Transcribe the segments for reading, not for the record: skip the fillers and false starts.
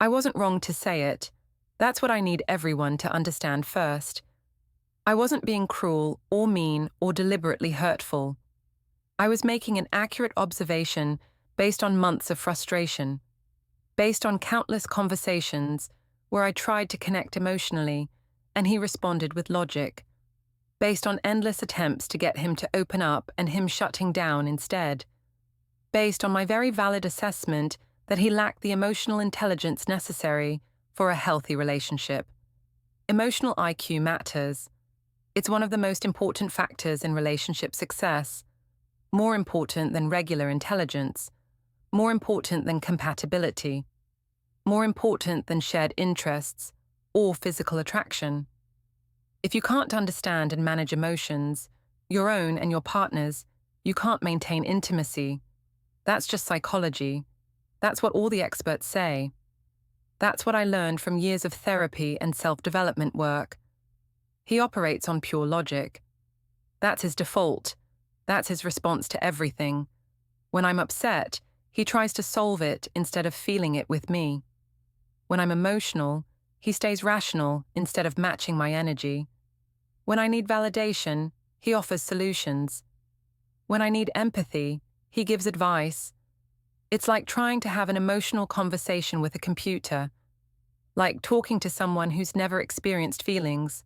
I wasn't wrong to say it. That's what I need everyone to understand first. I wasn't being cruel or mean or deliberately hurtful. I was making an accurate observation based on months of frustration, based on countless conversations where I tried to connect emotionally and he responded with logic, based on endless attempts to get him to open up and him shutting down instead, based on my very valid assessment that he lacked the emotional intelligence necessary for a healthy relationship. Emotional IQ matters. It's one of the most important factors in relationship success, more important than regular intelligence, more important than compatibility, more important than shared interests or physical attraction. If you can't understand and manage emotions, your own and your partner's, you can't maintain intimacy. That's just psychology. That's what all the experts say. That's what I learned from years of therapy and self-development work. He operates on pure logic. That's his default. That's his response to everything. When I'm upset, he tries to solve it instead of feeling it with me. When I'm emotional, he stays rational instead of matching my energy. When I need validation, he offers solutions. When I need empathy, he gives advice. It's like trying to have an emotional conversation with a computer, like talking to someone who's never experienced feelings,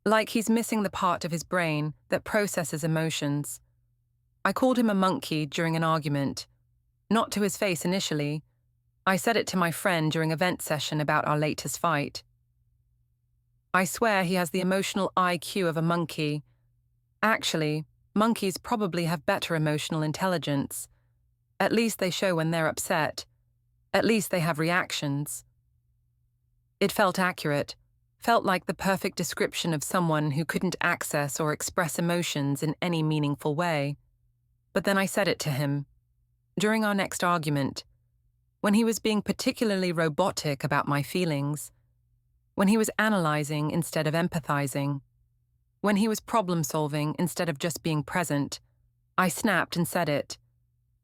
like he's missing the part of his brain that processes emotions. I called him a monkey during an argument. Not to his face initially. I said it to my friend during a vent session about our latest fight. I swear he has the emotional IQ of a monkey. Actually, monkeys probably have better emotional intelligence. At least they show when they're upset. At least they have reactions. It felt accurate, felt like the perfect description of someone who couldn't access or express emotions in any meaningful way. But then I said it to him. During our next argument, when he was being particularly robotic about my feelings, when he was analyzing instead of empathizing, when he was problem-solving instead of just being present, I snapped and said it.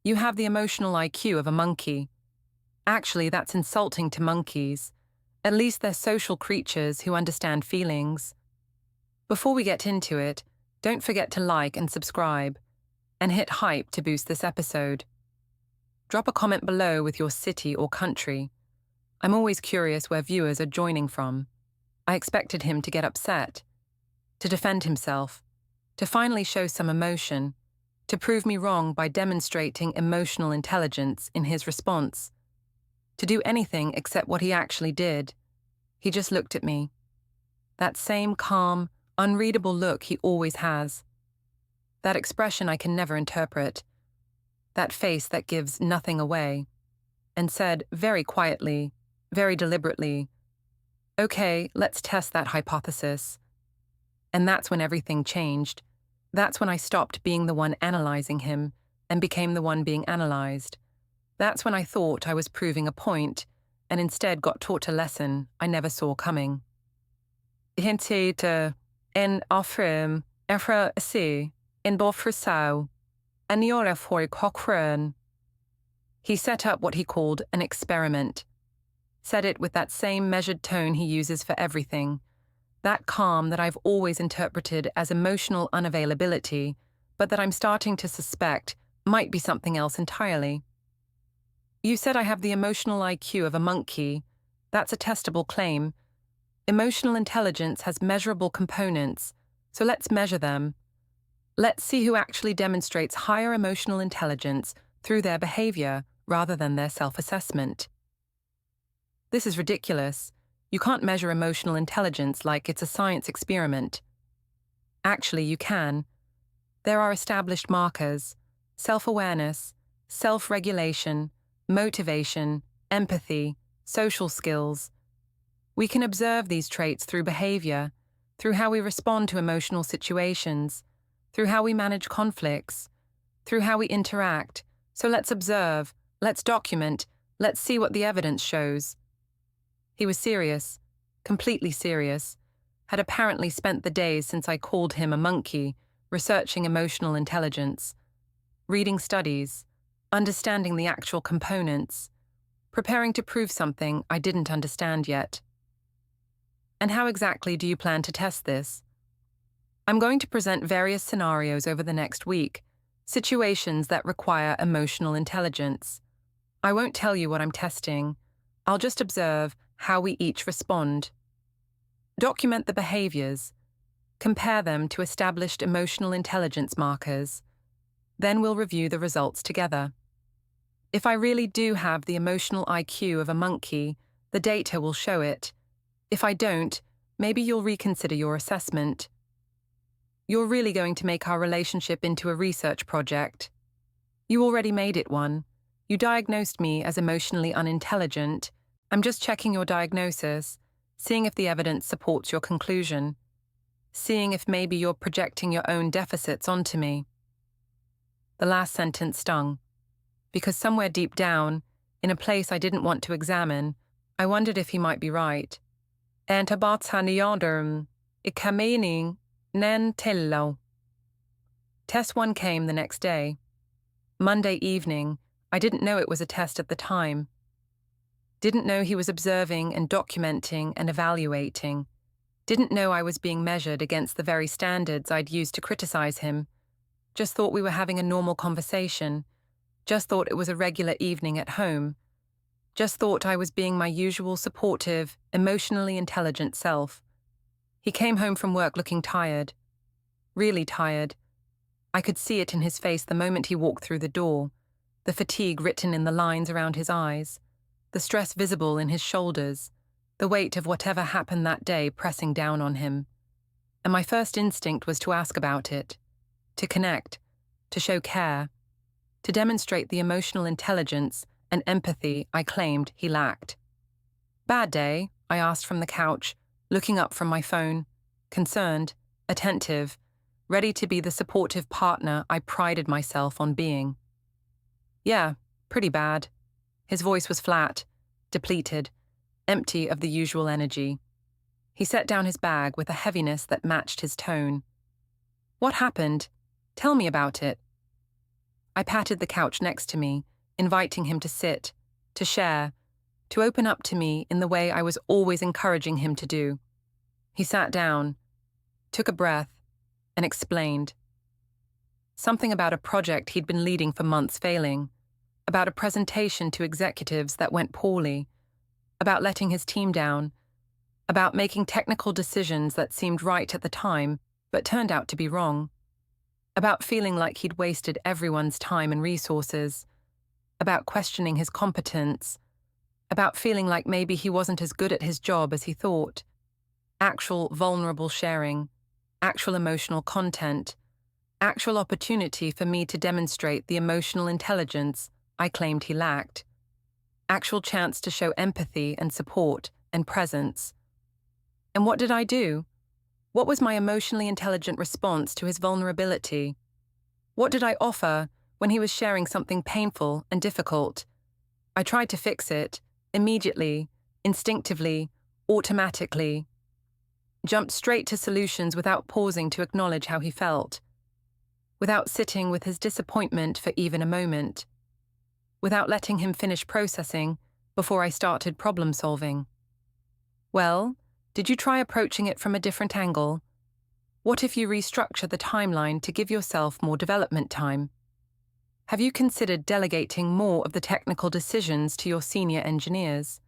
You have the emotional IQ of a monkey. Actually, that's insulting to monkeys. At least they're social creatures who understand feelings. Before we get into it, don't forget to like and subscribe, and hit hype to boost this episode. Drop a comment below with your city or country. I'm always curious where viewers are joining from. I expected him to get upset, to defend himself, to finally show some emotion, to prove me wrong by demonstrating emotional intelligence in his response, to do anything except what he actually did. He just looked at me. That same calm, unreadable look he always has. That expression I can never interpret. That face that gives nothing away. And said very quietly, very deliberately, "Okay, let's test that hypothesis." And that's when everything changed. That's when I stopped being the one analyzing him and became the one being analyzed. That's when I thought I was proving a point and instead got taught a lesson I never saw coming. Hinted en affirm efra se in bofrusau and yora for cochrane. He set up what he called an experiment. Said it with that same measured tone he uses for everything. That calm that I've always interpreted as emotional unavailability, but that I'm starting to suspect might be something else entirely. You said I have the emotional IQ of a monkey. That's a testable claim. Emotional intelligence has measurable components, so let's measure them. Let's see who actually demonstrates higher emotional intelligence through their behavior rather than their self-assessment. This is ridiculous. You can't measure emotional intelligence like it's a science experiment. Actually, you can. There are established markers: self-awareness, self-regulation, motivation, empathy, social skills. We can observe these traits through behavior, through how we respond to emotional situations, through how we manage conflicts, through how we interact. So let's observe, let's document, let's see what the evidence shows. He was serious, completely serious, had apparently spent the days since I called him a monkey, researching emotional intelligence, reading studies, understanding the actual components. preparing to prove something I didn't understand yet. And how exactly do you plan to test this? I'm going to present various scenarios over the next week, situations that require emotional intelligence. I won't tell you what I'm testing. I'll just observe how we each respond. Document the behaviors. Compare them to established emotional intelligence markers. Then we'll review the results together. If I really do have the emotional IQ of a monkey, the data will show it. If I don't, maybe you'll reconsider your assessment. You're really going to make our relationship into a research project. You already made it one. You diagnosed me as emotionally unintelligent. I'm just checking your diagnosis, seeing if the evidence supports your conclusion, seeing if maybe you're projecting your own deficits onto me. The last sentence stung, because somewhere deep down, in a place I didn't want to examine, I wondered if he might be right. Test 1 came the next day. Monday evening, I didn't know it was a test at the time. Didn't know he was observing and documenting and evaluating. Didn't know I was being measured against the very standards I'd used to criticize him. Just thought we were having a normal conversation. Just thought it was a regular evening at home. Just thought I was being my usual supportive, emotionally intelligent self. He came home from work looking tired. Really tired. I could see it in his face the moment he walked through the door, the fatigue written in the lines around his eyes, the stress visible in his shoulders, the weight of whatever happened that day pressing down on him. And my first instinct was to ask about it, to connect, to show care, to demonstrate the emotional intelligence and empathy I claimed he lacked. "Bad day?" I asked from the couch, looking up from my phone, concerned, attentive, ready to be the supportive partner I prided myself on being. "Yeah, pretty bad." His voice was flat, depleted, empty of the usual energy. He set down his bag with a heaviness that matched his tone. "What happened? Tell me about it." I patted the couch next to me, inviting him to sit, to share, to open up to me in the way I was always encouraging him to do. He sat down, took a breath, and explained. Something about a project he'd been leading for months failing, about a presentation to executives that went poorly, about letting his team down, about making technical decisions that seemed right at the time but turned out to be wrong, about feeling like he'd wasted everyone's time and resources, about questioning his competence, about feeling like maybe he wasn't as good at his job as he thought. Actual vulnerable sharing, actual emotional content, actual opportunity for me to demonstrate the emotional intelligence I claimed he lacked, actual chance to show empathy and support and presence. And what did I do? What was my emotionally intelligent response to his vulnerability? What did I offer when he was sharing something painful and difficult? I tried to fix it, immediately, instinctively, automatically. Jumped straight to solutions without pausing to acknowledge how he felt. Without sitting with his disappointment for even a moment. Without letting him finish processing before I started problem solving. Well, did you try approaching it from a different angle? What if you restructure the timeline to give yourself more development time? Have you considered delegating more of the technical decisions to your senior engineers?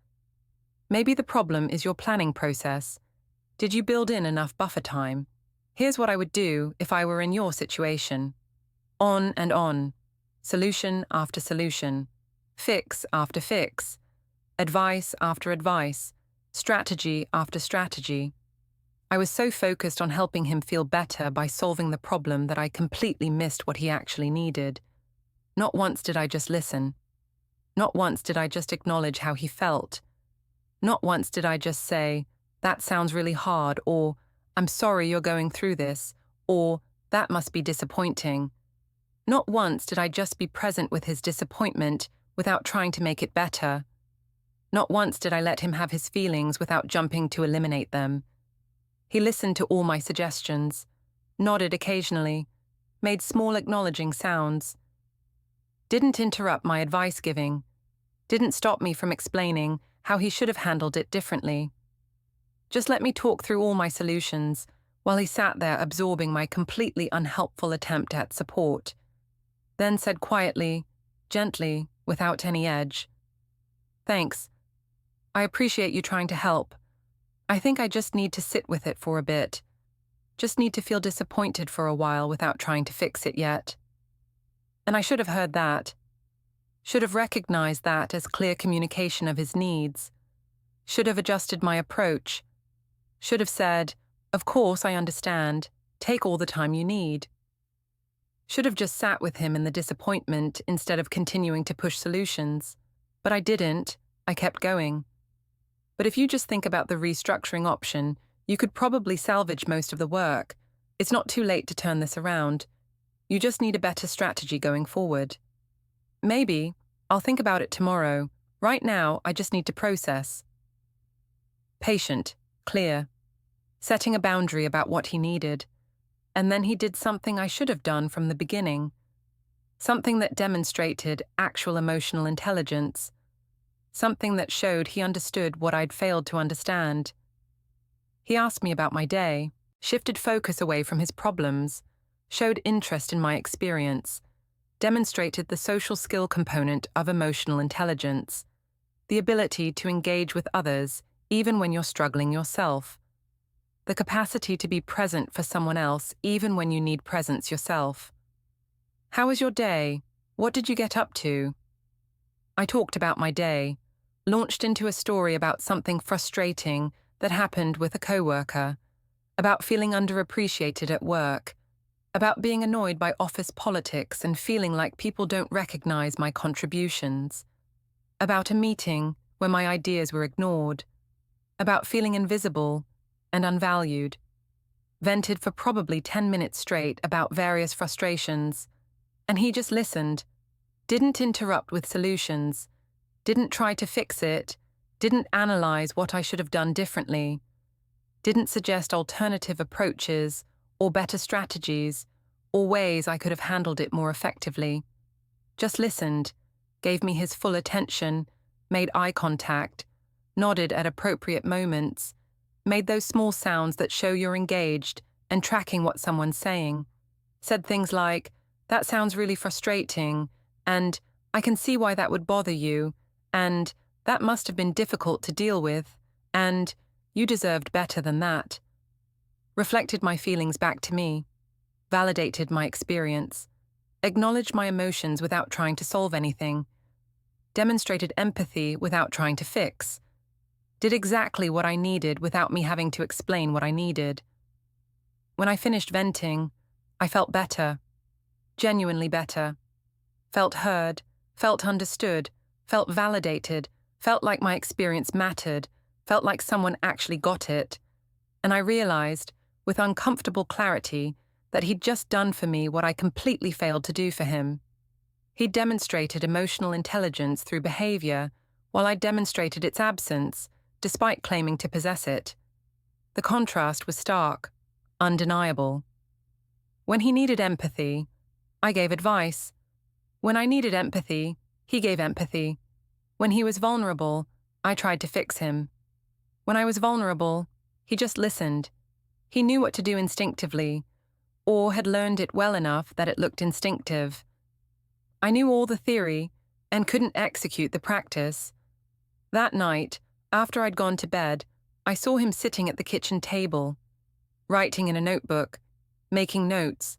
Maybe the problem is your planning process. Did you build in enough buffer time? Here's what I would do if I were in your situation. On and on. Solution after solution. Fix after fix. Advice after advice. Strategy after strategy. I was so focused on helping him feel better by solving the problem that I completely missed what he actually needed. Not once did I just listen. Not once did I just acknowledge how he felt. Not once did I just say, "That sounds really hard," or "I'm sorry you're going through this," or "That must be disappointing." Not once did I just be present with his disappointment without trying to make it better. Not once did I let him have his feelings without jumping to eliminate them. He listened to all my suggestions, nodded occasionally, made small acknowledging sounds. Didn't interrupt my advice giving, Didn't stop me from explaining how he should have handled it differently. Just let me talk through all my solutions while he sat there absorbing my completely unhelpful attempt at support. Then said quietly, gently, without any edge, "Thanks. I appreciate you trying to help. I think I just need to sit with it for a bit. Just need to feel disappointed for a while without trying to fix it yet." And I should have heard that. Should have recognized that as clear communication of his needs. Should have adjusted my approach. Should have said, "Of course, I understand. Take all the time you need." Should have just sat with him in the disappointment instead of continuing to push solutions. But I didn't. I kept going. But if you just think about the restructuring option, you could probably salvage most of the work. It's not too late to turn this around. You just need a better strategy going forward. Maybe. I'll think about it tomorrow. Right now, I just need to process. Patient, clear, setting a boundary about what he needed. And then he did something I should have done from the beginning. Something that demonstrated actual emotional intelligence. Something that showed he understood what I'd failed to understand. He asked me about my day, shifted focus away from his problems, showed interest in my experience, demonstrated the social skill component of emotional intelligence, the ability to engage with others even when you're struggling yourself, the capacity to be present for someone else even when you need presence yourself. How was your day? What did you get up to? I talked about my day, launched into a story about something frustrating that happened with a coworker, about feeling underappreciated at work, about being annoyed by office politics and feeling like people don't recognize my contributions, about a meeting where my ideas were ignored, about feeling invisible and unvalued, vented for probably 10 minutes straight about various frustrations, and he just listened, didn't interrupt with solutions, didn't try to fix it, didn't analyze what I should have done differently, didn't suggest alternative approaches or better strategies or ways I could have handled it more effectively. Just listened, gave me his full attention, made eye contact, nodded at appropriate moments, made those small sounds that show you're engaged and tracking what someone's saying, said things like, "That sounds really frustrating," and "I can see why that would bother you," and "That must have been difficult to deal with," and "You deserved better than that." Reflected my feelings back to me, validated my experience, acknowledged my emotions without trying to solve anything, demonstrated empathy without trying to fix, did exactly what I needed without me having to explain what I needed. When I finished venting, I felt better, genuinely better, felt heard, felt understood, felt validated, felt like my experience mattered, felt like someone actually got it, and I realized, with uncomfortable clarity, that he'd just done for me what I completely failed to do for him. He'd demonstrated emotional intelligence through behavior, while I demonstrated its absence, despite claiming to possess it. The contrast was stark, undeniable. When he needed empathy, I gave advice. When I needed empathy, he gave empathy. When he was vulnerable, I tried to fix him. When I was vulnerable, he just listened. He knew what to do instinctively, or had learned it well enough that it looked instinctive. I knew all the theory and couldn't execute the practice. That night, after I'd gone to bed, I saw him sitting at the kitchen table, writing in a notebook, making notes,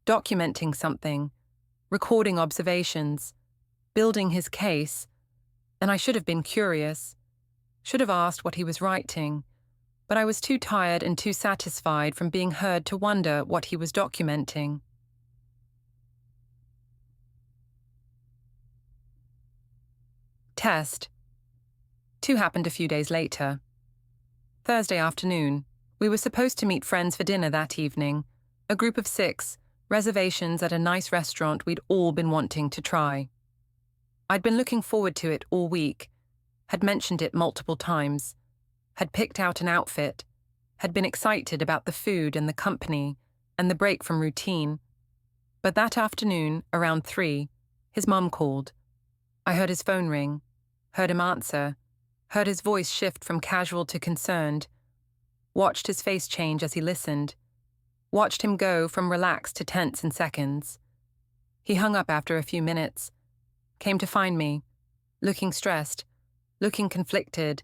documenting something, recording observations, building his case, and I should have been curious, should have asked what he was writing, but I was too tired and too satisfied from being heard to wonder what he was documenting. Test. 2 happened a few days later. Thursday afternoon. We were supposed to meet friends for dinner that evening, a group of 6, reservations at a nice restaurant we'd all been wanting to try. I'd been looking forward to it all week, had mentioned it multiple times, had picked out an outfit, had been excited about the food and the company and the break from routine. But that afternoon, around 3, his mum called. I heard his phone ring. heard him answer, heard his voice shift from casual to concerned, watched his face change as he listened, watched him go from relaxed to tense in seconds. He hung up after a few minutes, came to find me, looking stressed, looking conflicted,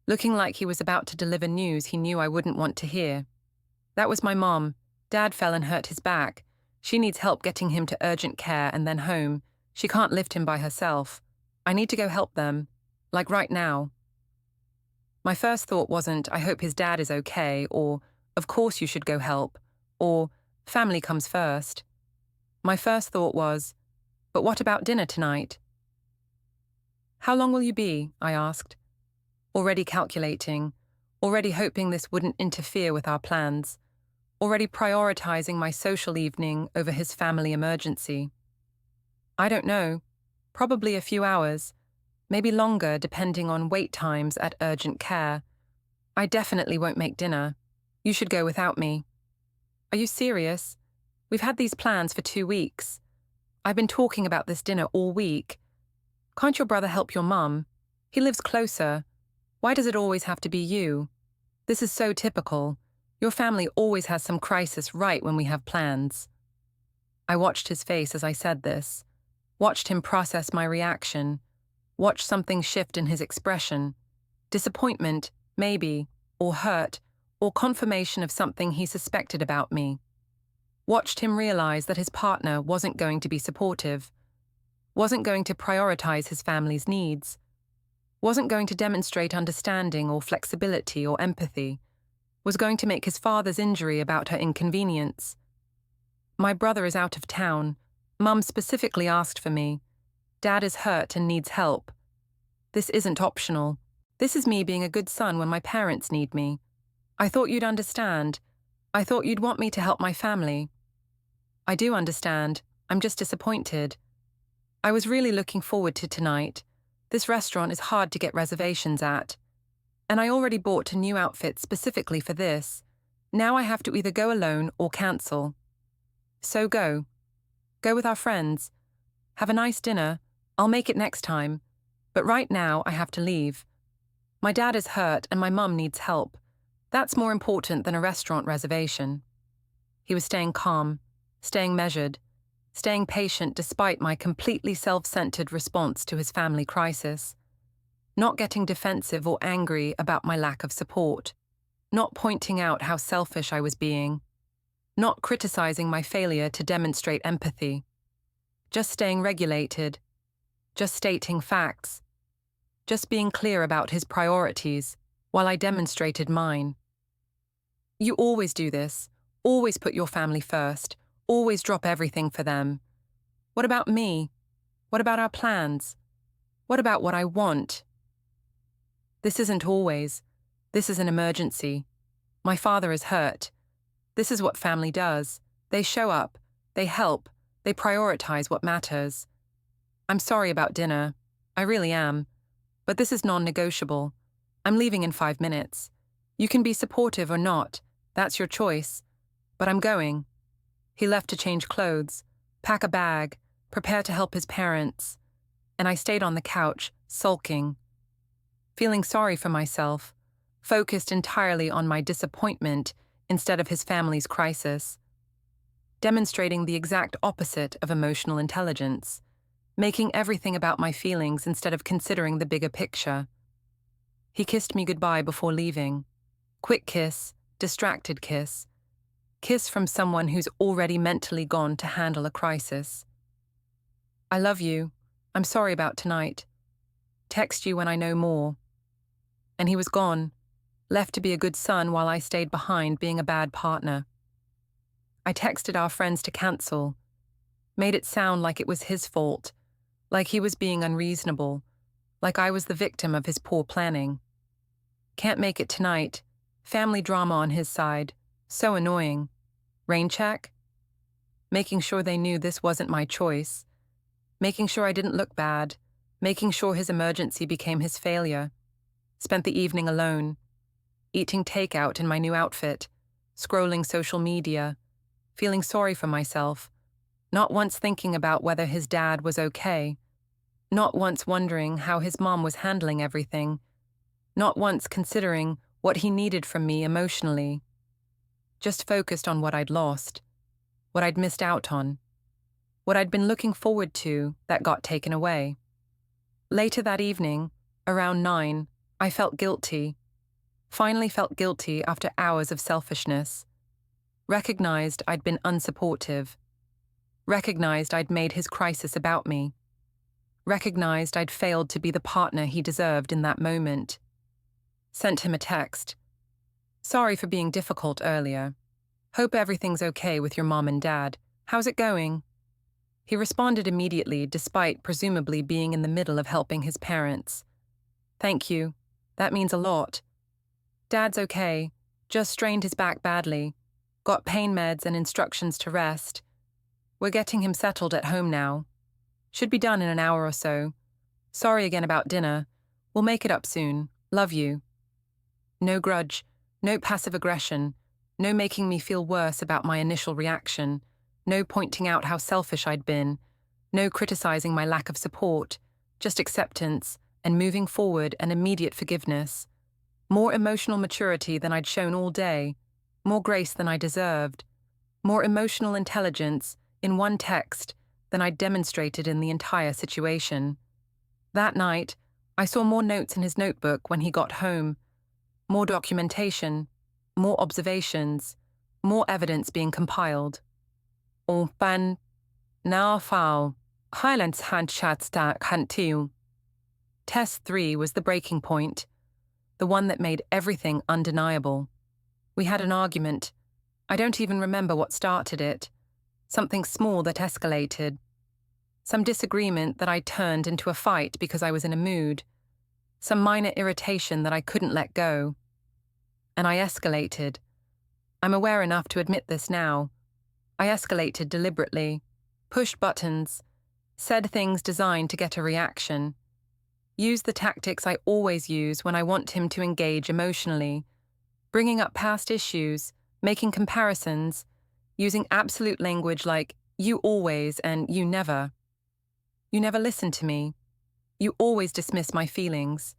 looking like he was about to deliver news he knew I wouldn't want to hear. That was my mom. Dad fell and hurt his back. She needs help getting him to urgent care and then home. She can't lift him by herself. I need to go help them, like right now. My first thought wasn't, I hope his dad is okay, or, of course you should go help, or, family comes first. My first thought was, but what about dinner tonight? How long will you be? I asked, already calculating, already hoping this wouldn't interfere with our plans, already prioritizing my social evening over his family emergency. I don't know, probably a few hours, maybe longer depending on wait times at urgent care. I definitely won't make dinner. You should go without me. Are you serious? We've had these plans for 2 weeks. I've been talking about this dinner all week. Can't your brother help your mum? He lives closer. Why does it always have to be you? This is so typical. Your family always has some crisis right when we have plans. I watched his face as I said this, watched him process my reaction, watched something shift in his expression. Disappointment, maybe, or hurt, or confirmation of something he suspected about me. Watched him realize that his partner wasn't going to be supportive, wasn't going to prioritize his family's needs, wasn't going to demonstrate understanding or flexibility or empathy, was going to make his father's injury about her inconvenience. My brother is out of town. Mum specifically asked for me. Dad is hurt and needs help. This isn't optional. This is me being a good son when my parents need me. I thought you'd understand. I thought you'd want me to help my family. I do understand. I'm just disappointed. I was really looking forward to tonight. This restaurant is hard to get reservations at. And I already bought a new outfit specifically for this. Now I have to either go alone or cancel. So go. Go with our friends. Have a nice dinner. I'll make it next time. But right now I have to leave. My dad is hurt and my mum needs help. That's more important than a restaurant reservation. He was staying calm, staying measured, staying patient despite my completely self-centered response to his family crisis. Not getting defensive or angry about my lack of support. Not pointing out how selfish I was being. Not criticizing my failure to demonstrate empathy. Just staying regulated. Just stating facts. Just being clear about his priorities while I demonstrated mine. You always do this. Always put your family first. Always drop everything for them. What about me? What about our plans? What about what I want? This isn't always. This is an emergency. My father is hurt. This is what family does. They show up. They help. They prioritize what matters. I'm sorry about dinner. I really am. But this is non-negotiable. I'm leaving in 5 minutes. You can be supportive or not. That's your choice. But I'm going. He left to change clothes, pack a bag, prepare to help his parents. And I stayed on the couch, sulking. Feeling sorry for myself, focused entirely on my disappointment instead of his family's crisis. Demonstrating the exact opposite of emotional intelligence. Making everything about my feelings instead of considering the bigger picture. He kissed me goodbye before leaving. Quick kiss, distracted kiss. Kiss from someone who's already mentally gone to handle a crisis. I love you. I'm sorry about tonight. Text you when I know more. And he was gone, left to be a good son while I stayed behind being a bad partner. I texted our friends to cancel, made it sound like it was his fault, like he was being unreasonable, like I was the victim of his poor planning. Can't make it tonight. Family drama on his side. So annoying. Rain check? Making sure they knew this wasn't my choice. Making sure I didn't look bad. Making sure his emergency became his failure. Spent the evening alone. Eating takeout in my new outfit. Scrolling social media. Feeling sorry for myself. Not once thinking about whether his dad was okay. not once wondering how his mom was handling everything, not once considering what he needed from me emotionally, just focused on what I'd lost, what I'd missed out on, what I'd been looking forward to that got taken away. Later that evening, around 9, I felt guilty, finally felt guilty after hours of selfishness, recognized I'd been unsupportive, recognized I'd made his crisis about me, recognized I'd failed to be the partner he deserved in that moment. Sent him a text. Sorry for being difficult earlier. Hope everything's okay with your mom and dad. How's it going? He responded immediately, despite presumably being in the middle of helping his parents. Thank you. That means a lot. Dad's okay. Just strained his back badly. Got pain meds and instructions to rest. We're getting him settled at home now. Should be done in an hour or so. Sorry again about dinner. We'll make it up soon. Love you. No grudge, no passive aggression, no making me feel worse about my initial reaction, no pointing out how selfish I'd been, no criticizing my lack of support, just acceptance and moving forward and immediate forgiveness. More emotional maturity than I'd shown all day, more grace than I deserved, more emotional intelligence in one text than I'd demonstrated in the entire situation. That night, I saw more notes in his notebook when he got home, more documentation, more observations, more evidence being compiled. Pan now file Highlands hand chat stack hantiu. Test 3 was the breaking point, the one that made everything undeniable. We had an argument. I don't even remember what started it. Something small that escalated. Some disagreement that I turned into a fight because I was in a mood. Some minor irritation that I couldn't let go. And I escalated. I'm aware enough to admit this now. I escalated deliberately, pushed buttons, said things designed to get a reaction, used the tactics I always use when I want him to engage emotionally, bringing up past issues, making comparisons, using absolute language like you always and you never. You never listen to me. You always dismiss my feelings.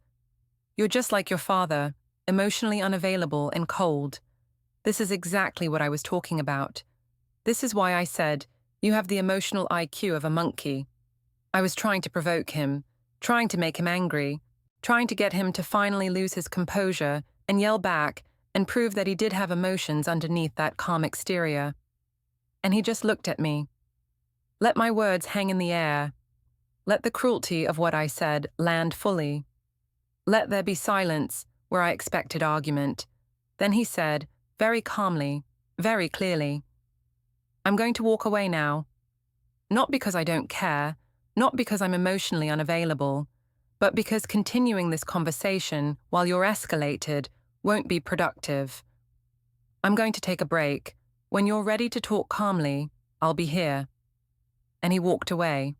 You're just like your father, emotionally unavailable and cold. This is exactly what I was talking about. This is why I said, you have the emotional IQ of a monkey. I was trying to provoke him, trying to make him angry, trying to get him to finally lose his composure and yell back and prove that he did have emotions underneath that calm exterior. And he just looked at me. Let my words hang in the air. Let the cruelty of what I said land fully. Let there be silence where I expected argument. Then he said, very calmly, very clearly, I'm going to walk away now. Not because I don't care, not because I'm emotionally unavailable, but because continuing this conversation while you're escalated won't be productive. I'm going to take a break. When you're ready to talk calmly, I'll be here. And he walked away.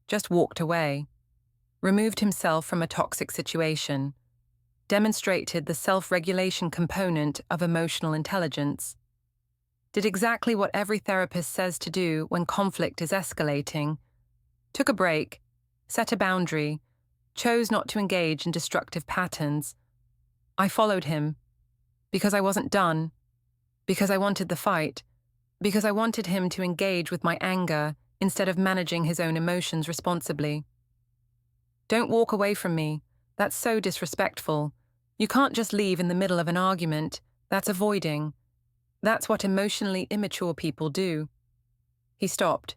Just walked away. Removed himself from a toxic situation. Demonstrated the self-regulation component of emotional intelligence. Did exactly what every therapist says to do when conflict is escalating. Took a break, set a boundary, chose not to engage in destructive patterns. I followed him, because I wasn't done, because I wanted the fight, because I wanted him to engage with my anger instead of managing his own emotions responsibly. Don't walk away from me. That's so disrespectful. You can't just leave in the middle of an argument. That's avoiding. That's what emotionally immature people do. He stopped,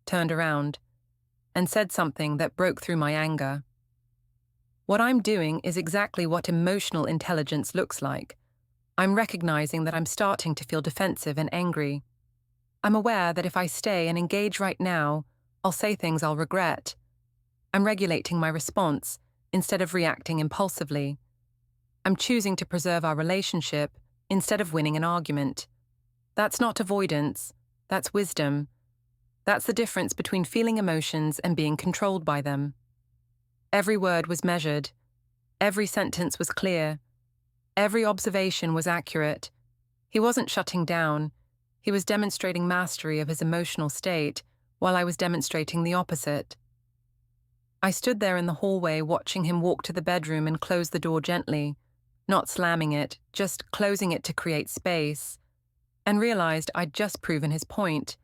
turned around, and said something that broke through my anger. What I'm doing is exactly what emotional intelligence looks like. I'm recognizing that I'm starting to feel defensive and angry. I'm aware that if I stay and engage right now, I'll say things I'll regret. I'm regulating my response instead of reacting impulsively. I'm choosing to preserve our relationship instead of winning an argument. That's not avoidance, that's wisdom. That's the difference between feeling emotions and being controlled by them. Every word was measured. Every sentence was clear. Every observation was accurate. He wasn't shutting down. He was demonstrating mastery of his emotional state while I was demonstrating the opposite. I stood there in the hallway watching him walk to the bedroom and close the door gently, not slamming it, just closing it to create space, and realized I'd just proven his point.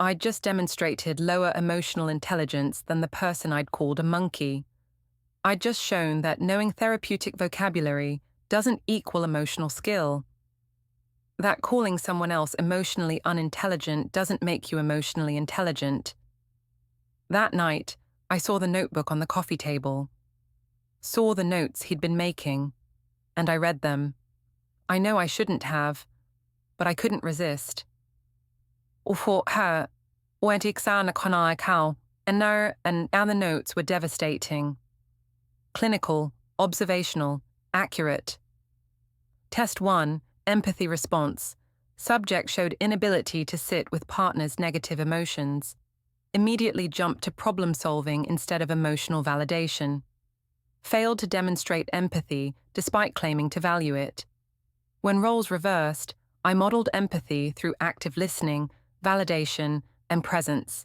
I'd just demonstrated lower emotional intelligence than the person I'd called a monkey. I'd just shown that knowing therapeutic vocabulary doesn't equal emotional skill. That calling someone else emotionally unintelligent doesn't make you emotionally intelligent. That night, I saw the notebook on the coffee table, saw the notes he'd been making, and I read them. I know I shouldn't have, but I couldn't resist. And the notes were devastating. Clinical, observational, accurate. Test 1, empathy response. Subject showed inability to sit with partner's negative emotions. Immediately jumped to problem solving instead of emotional validation. Failed to demonstrate empathy despite claiming to value it. When roles reversed, I modeled empathy through active listening, validation, and presence.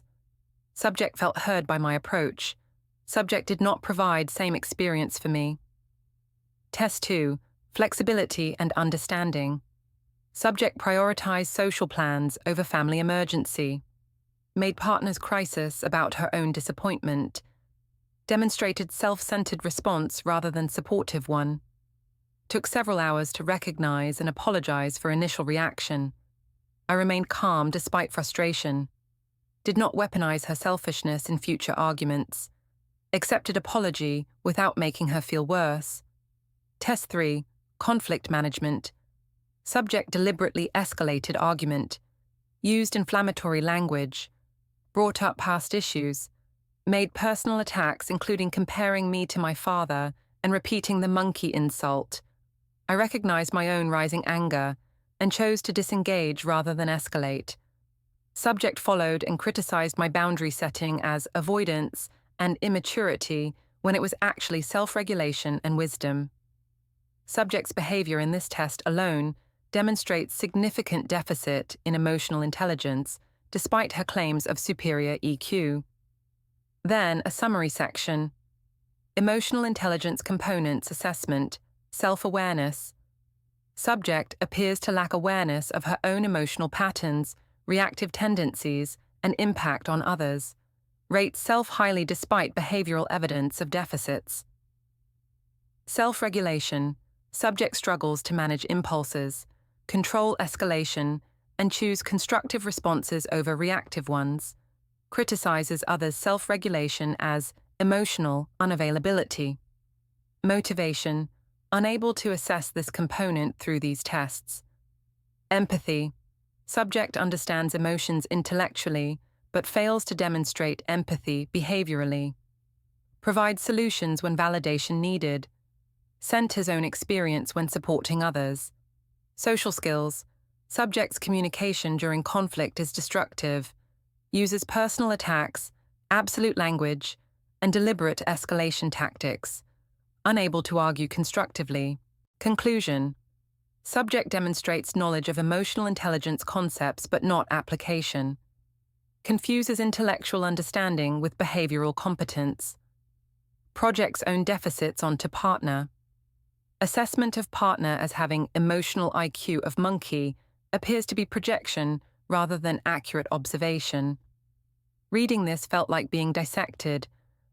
Subject felt heard by my approach. Subject did not provide same experience for me. Test 2, flexibility and understanding. Subject prioritized social plans over family emergency. Made partner's crisis about her own disappointment. Demonstrated self-centered response rather than supportive one. Took several hours to recognize and apologize for initial reaction. I remained calm despite frustration. Did not weaponize her selfishness in future arguments. Accepted apology without making her feel worse. Test 3, conflict management. Subject deliberately escalated argument. Used inflammatory language. Brought up past issues. Made personal attacks, including comparing me to my father and repeating the monkey insult. I recognized my own rising anger and chose to disengage rather than escalate. Subject followed and criticized my boundary setting as avoidance and immaturity when it was actually self-regulation and wisdom. Subject's behavior in this test alone demonstrates significant deficit in emotional intelligence despite her claims of superior EQ. Then a summary section. Emotional intelligence components assessment, self-awareness. Subject appears to lack awareness of her own emotional patterns, reactive tendencies, and impact on others. Rates self highly despite behavioral evidence of deficits. Self-regulation. Subject struggles to manage impulses, control escalation, and choose constructive responses over reactive ones. Criticizes others' self-regulation as emotional unavailability. Motivation. Unable to assess this component through these tests. Empathy. Subject understands emotions intellectually, but fails to demonstrate empathy behaviorally. Provides solutions when validation needed. Centers own experience when supporting others. Social skills. Subject's communication during conflict is destructive. Uses personal attacks, absolute language, and deliberate escalation tactics. Unable to argue constructively. Conclusion. Subject demonstrates knowledge of emotional intelligence concepts but not application. Confuses intellectual understanding with behavioral competence. Projects own deficits onto partner. Assessment of partner as having emotional IQ of monkey appears to be projection rather than accurate observation. Reading this felt like being dissected,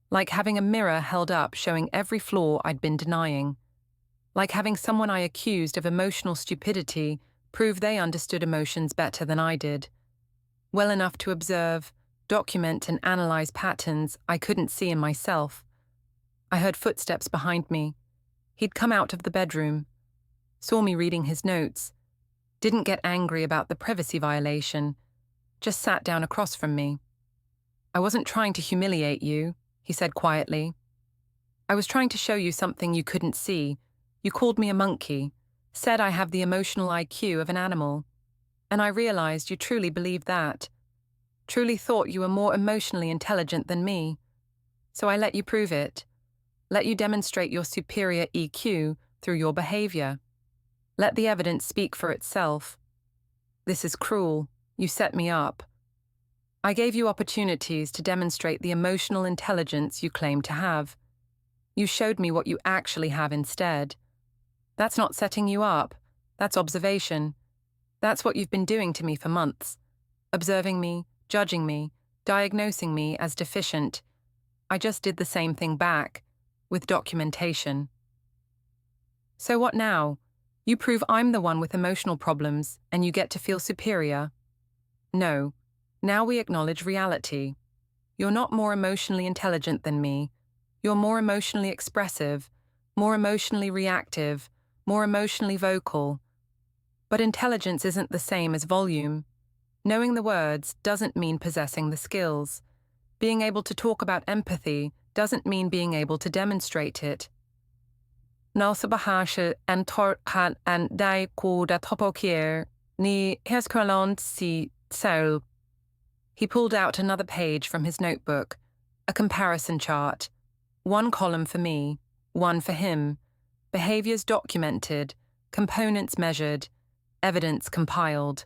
like having a mirror held up showing every flaw I'd been denying. Like having someone I accused of emotional stupidity prove they understood emotions better than I did. Well enough to observe, document, and analyze patterns I couldn't see in myself. I heard footsteps behind me. He'd come out of the bedroom, saw me reading his notes, didn't get angry about the privacy violation, just sat down across from me. I wasn't trying to humiliate you, he said quietly. I was trying to show you something you couldn't see. You called me a monkey, said I have the emotional IQ of an animal. And I realized you truly believed that. Truly thought you were more emotionally intelligent than me. So I let you prove it. Let you demonstrate your superior EQ through your behavior. Let the evidence speak for itself. This is cruel. You set me up. I gave you opportunities to demonstrate the emotional intelligence you claim to have. You showed me what you actually have instead. That's not setting you up. That's observation. That's what you've been doing to me for months. Observing me, judging me, diagnosing me as deficient. I just did the same thing back, with documentation. So what now? You prove I'm the one with emotional problems, and you get to feel superior. No. Now we acknowledge reality. You're not more emotionally intelligent than me. You're more emotionally expressive, more emotionally reactive, more emotionally vocal. But intelligence isn't the same as volume. Knowing the words doesn't mean possessing the skills. Being able to talk about empathy doesn't mean being able to demonstrate it. Nalsabahasha and Torhan and Dai ku da Topokier ni Heskerland si Sel. He pulled out another page from his notebook, a comparison chart. One column for me, one for him. Behaviors documented, components measured, evidence compiled.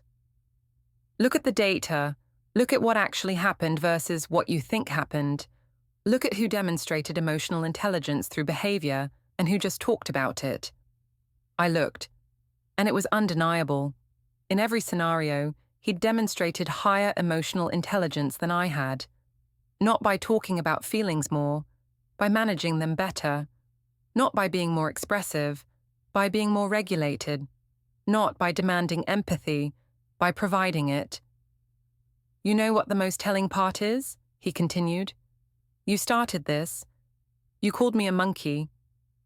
Look at the data. Look at what actually happened versus what you think happened. Look at who demonstrated emotional intelligence through behavior and who just talked about it. I looked, and it was undeniable. In every scenario, he'd demonstrated higher emotional intelligence than I had. Not by talking about feelings more, by managing them better. Not by being more expressive, by being more regulated. Not by demanding empathy, by providing it. You know what the most telling part is? He continued. You started this. You called me a monkey.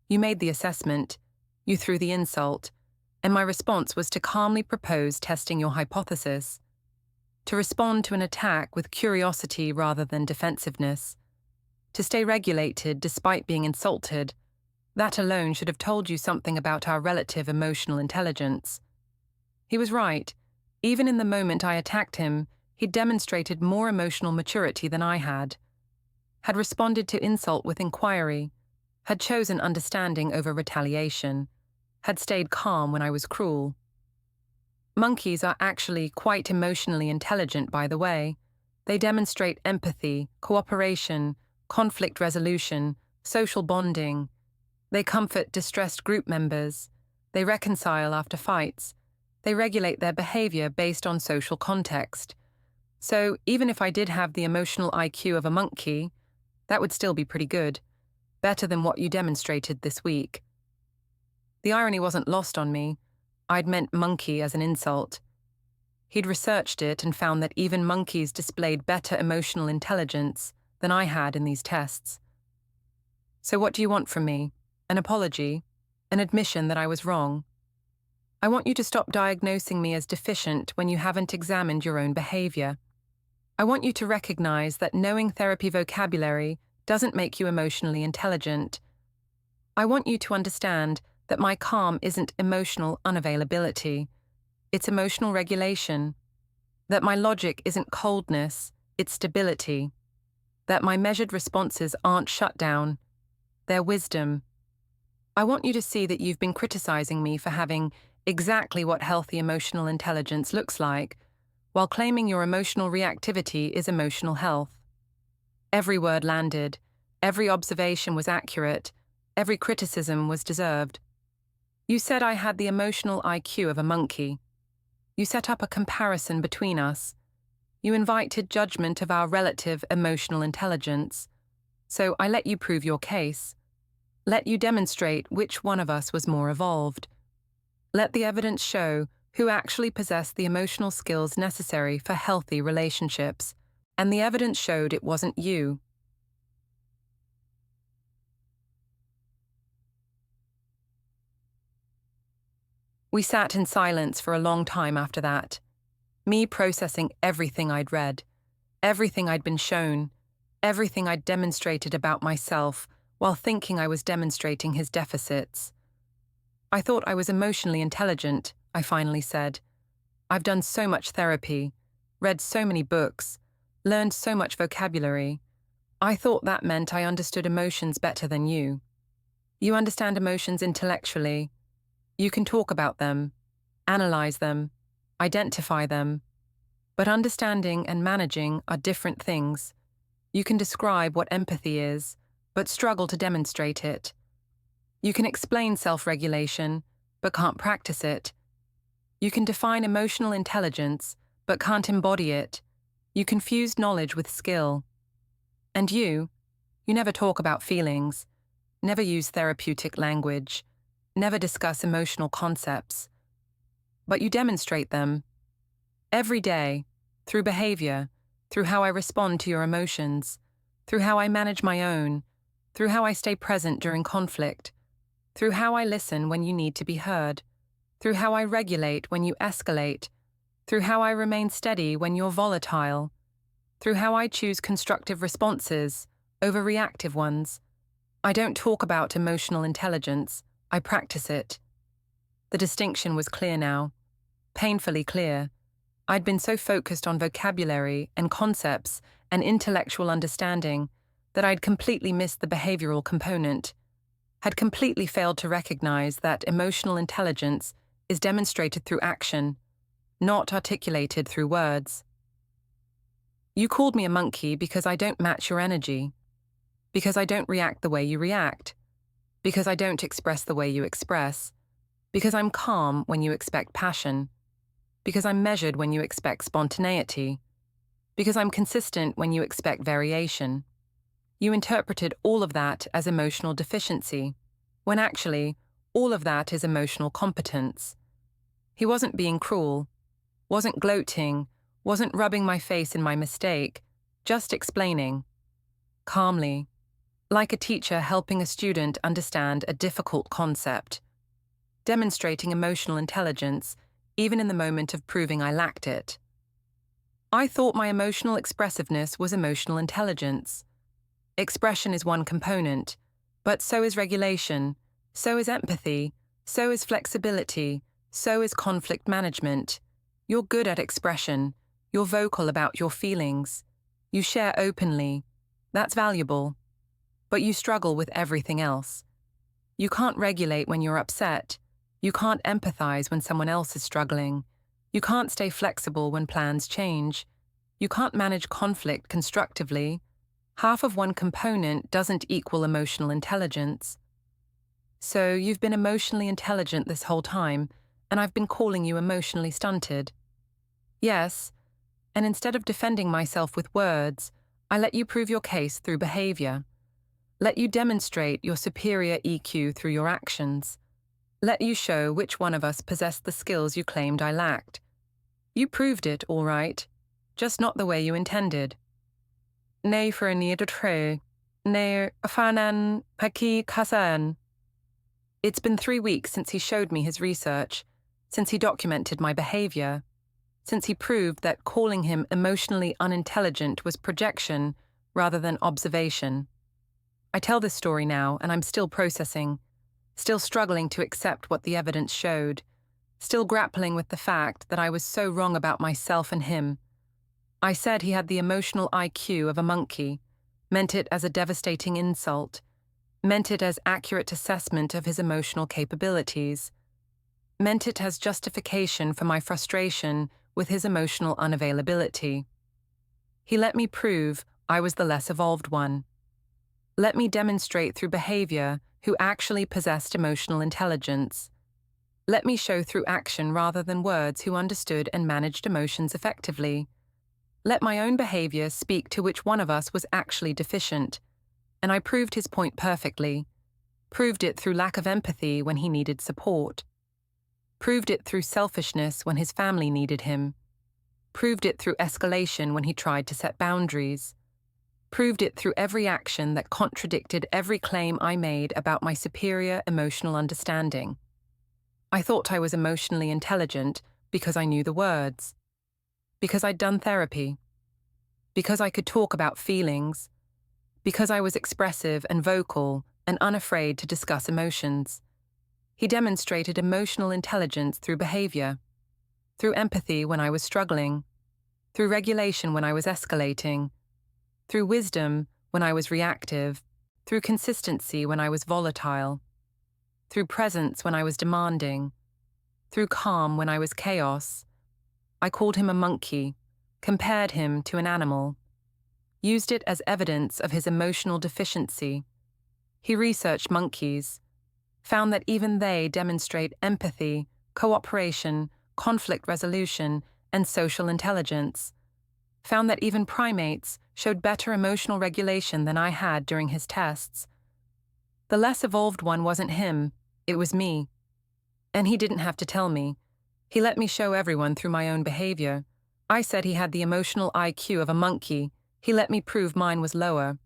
You made the assessment. You threw the insult. And my response was to calmly propose testing your hypothesis. To respond to an attack with curiosity rather than defensiveness. To stay regulated despite being insulted. That alone should have told you something about our relative emotional intelligence. He was right. Even in the moment I attacked him, he'd demonstrated more emotional maturity than I had responded to insult with inquiry, had chosen understanding over retaliation, had stayed calm when I was cruel. Monkeys are actually quite emotionally intelligent, by the way. They demonstrate empathy, cooperation, conflict resolution, social bonding. They comfort distressed group members. They reconcile after fights. They regulate their behavior based on social context. So even if I did have the emotional IQ of a monkey, that would still be pretty good, better than what you demonstrated this week. The irony wasn't lost on me. I'd meant monkey as an insult. He'd researched it and found that even monkeys displayed better emotional intelligence than I had in these tests. So what do you want from me? An apology? An admission that I was wrong? I want you to stop diagnosing me as deficient when you haven't examined your own behavior. I want you to recognize that knowing therapy vocabulary doesn't make you emotionally intelligent. I want you to understand that my calm isn't emotional unavailability. It's emotional regulation. That my logic isn't coldness, it's stability. That my measured responses aren't shut down. They're wisdom. I want you to see that you've been criticizing me for having exactly what healthy emotional intelligence looks like, while claiming your emotional reactivity is emotional health. Every word landed, every observation was accurate, every criticism was deserved. You said I had the emotional IQ of a monkey. You set up a comparison between us. You invited judgment of our relative emotional intelligence. So I let you prove your case. Let you demonstrate which one of us was more evolved. Let the evidence show who actually possessed the emotional skills necessary for healthy relationships, and the evidence showed it wasn't you. We sat in silence for a long time after that, me processing everything I'd read, everything I'd been shown, everything I'd demonstrated about myself while thinking I was demonstrating his deficits. I thought I was emotionally intelligent, I finally said. I've done so much therapy, read so many books, learned so much vocabulary. I thought that meant I understood emotions better than you. You understand emotions intellectually. You can talk about them, analyze them, identify them. But understanding and managing are different things. You can describe what empathy is, but struggle to demonstrate it. You can explain self-regulation, but can't practice it. You can define emotional intelligence, but can't embody it. You confuse knowledge with skill. And you never talk about feelings, never use therapeutic language, never discuss emotional concepts. But you demonstrate them. Every day, through behavior, through how I respond to your emotions, through how I manage my own, through how I stay present during conflict, through how I listen when you need to be heard, through how I regulate when you escalate, through how I remain steady when you're volatile, through how I choose constructive responses over reactive ones. I don't talk about emotional intelligence, I practice it. The distinction was clear now, painfully clear. I'd been so focused on vocabulary and concepts and intellectual understanding that I'd completely missed the behavioral component, had completely failed to recognize that emotional intelligence is demonstrated through action, not articulated through words. You called me a monkey because I don't match your energy, because I don't react the way you react, because I don't express the way you express, because I'm calm when you expect passion, because I'm measured when you expect spontaneity, because I'm consistent when you expect variation. You interpreted all of that as emotional deficiency, when actually, all of that is emotional competence. He wasn't being cruel, wasn't gloating, wasn't rubbing my face in my mistake, just explaining. Calmly, like a teacher helping a student understand a difficult concept. Demonstrating emotional intelligence, even in the moment of proving I lacked it. I thought my emotional expressiveness was emotional intelligence. Expression is one component, but so is regulation, so is empathy, so is flexibility, so is conflict management. You're good at expression, you're vocal about your feelings, you share openly, that's valuable. But you struggle with everything else. You can't regulate when you're upset, you can't empathize when someone else is struggling, you can't stay flexible when plans change, you can't manage conflict constructively. Half of one component doesn't equal emotional intelligence. So you've been emotionally intelligent this whole time, and I've been calling you emotionally stunted. Yes, and instead of defending myself with words, I let you prove your case through behavior. Let you demonstrate your superior EQ through your actions. Let you show which one of us possessed the skills you claimed I lacked. You proved it, all right, just not the way you intended. Nej för en trö, nej fanan paki kasan. It's been 3 weeks since he showed me his research, since he documented my behavior, since he proved that calling him emotionally unintelligent was projection rather than observation. I tell this story now, and I'm still processing, still struggling to accept what the evidence showed, still grappling with the fact that I was so wrong about myself and him. I said he had the emotional IQ of a monkey, meant it as a devastating insult, meant it as accurate assessment of his emotional capabilities, meant it as justification for my frustration with his emotional unavailability. He let me prove I was the less evolved one. Let me demonstrate through behavior who actually possessed emotional intelligence. Let me show through action rather than words who understood and managed emotions effectively. Let my own behavior speak to which one of us was actually deficient. And I proved his point perfectly. Proved it through lack of empathy when he needed support. Proved it through selfishness when his family needed him. Proved it through escalation when he tried to set boundaries. Proved it through every action that contradicted every claim I made about my superior emotional understanding. I thought I was emotionally intelligent because I knew the words. Because I'd done therapy. Because I could talk about feelings. Because I was expressive and vocal and unafraid to discuss emotions. He demonstrated emotional intelligence through behavior, through empathy when I was struggling, through regulation when I was escalating, through wisdom when I was reactive, through consistency when I was volatile, through presence when I was demanding, through calm when I was chaos. I called him a monkey, compared him to an animal, used it as evidence of his emotional deficiency. He researched monkeys, found that even they demonstrate empathy, cooperation, conflict resolution, and social intelligence, found that even primates showed better emotional regulation than I had during his tests. The less evolved one wasn't him, it was me. And he didn't have to tell me. He let me show everyone through my own behavior. I said he had the emotional IQ of a monkey. He let me prove mine was lower.